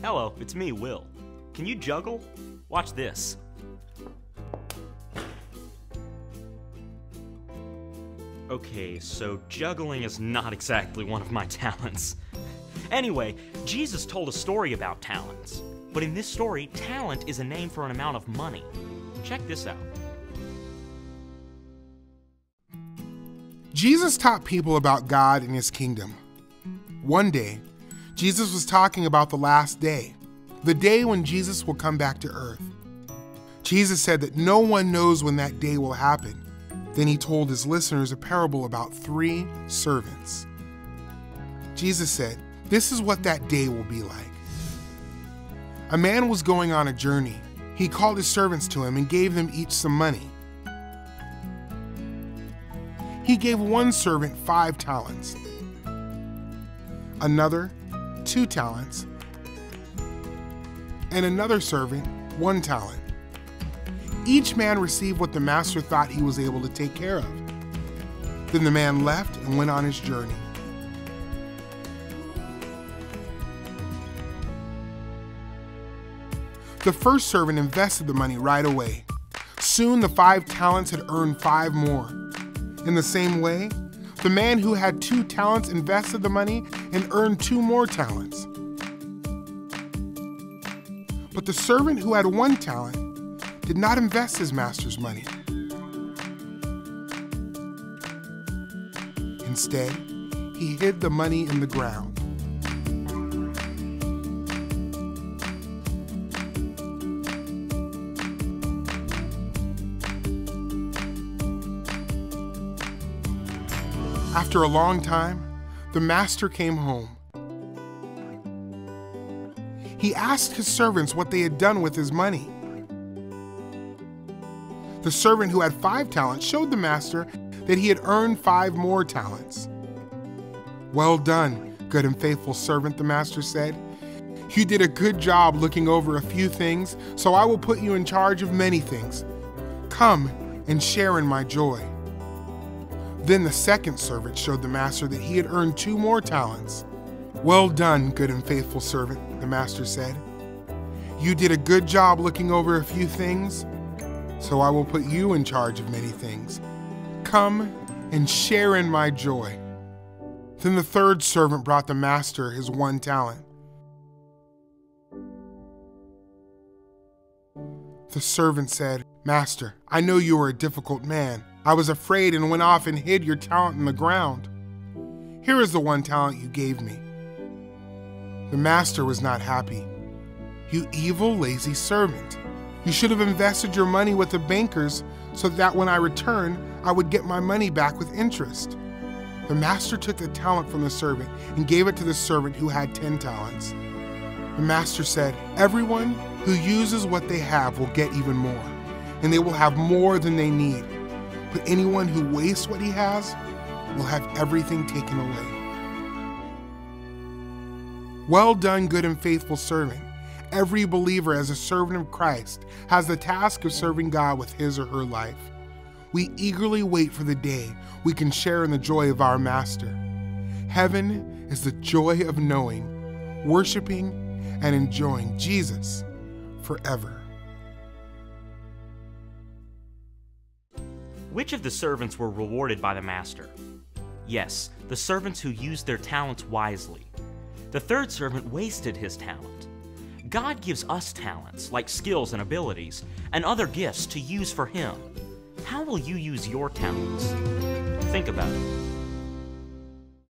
Hello, it's me, Will. Can you juggle? Watch this. Okay, so juggling is not exactly one of my talents. Anyway, Jesus told a story about talents. But in this story, talent is a name for an amount of money. Check this out. Jesus taught people about God and his kingdom. One day, Jesus was talking about the last day, the day when Jesus will come back to earth. Jesus said that no one knows when that day will happen. Then he told his listeners a parable about 3 servants. Jesus said, "This is what that day will be like. A man was going on a journey. He called his servants to him and gave them each some money. He gave one servant 5 talents, another 2 talents, and another servant 1 talent. Each man received what the master thought he was able to take care of. Then the man left and went on his journey. The first servant invested the money right away. Soon the 5 talents had earned 5 more. In the same way, the man who had 2 talents invested the money and earned 2 more talents. But the servant who had 1 talent did not invest his master's money. Instead, he hid the money in the ground. After a long time, the master came home. He asked his servants what they had done with his money. The servant who had 5 talents showed the master that he had earned 5 more talents. "Well done, good and faithful servant," the master said. "You did a good job looking over a few things, so I will put you in charge of many things. Come and share in my joy." Then the second servant showed the master that he had earned 2 more talents. "Well done, good and faithful servant," the master said. "You did a good job looking over a few things, so I will put you in charge of many things. Come and share in my joy." Then the third servant brought the master his 1 talent. The servant said, "Master, I know you are a difficult man. I was afraid and went off and hid your talent in the ground. Here is the 1 talent you gave me." The master was not happy. "You evil, lazy servant. You should have invested your money with the bankers so that when I return, I would get my money back with interest." The master took the talent from the servant and gave it to the servant who had 10 talents. The master said, "Everyone who uses what they have will get even more, and they will have more than they need. But anyone who wastes what he has will have everything taken away." Well done, good and faithful servant. Every believer as a servant of Christ has the task of serving God with his or her life. We eagerly wait for the day we can share in the joy of our Master. Heaven is the joy of knowing, worshiping, and enjoying Jesus forever. Which of the servants were rewarded by the master? Yes, the servants who used their talents wisely. The third servant wasted his talent. God gives us talents, like skills and abilities, and other gifts to use for Him. How will you use your talents? Think about it.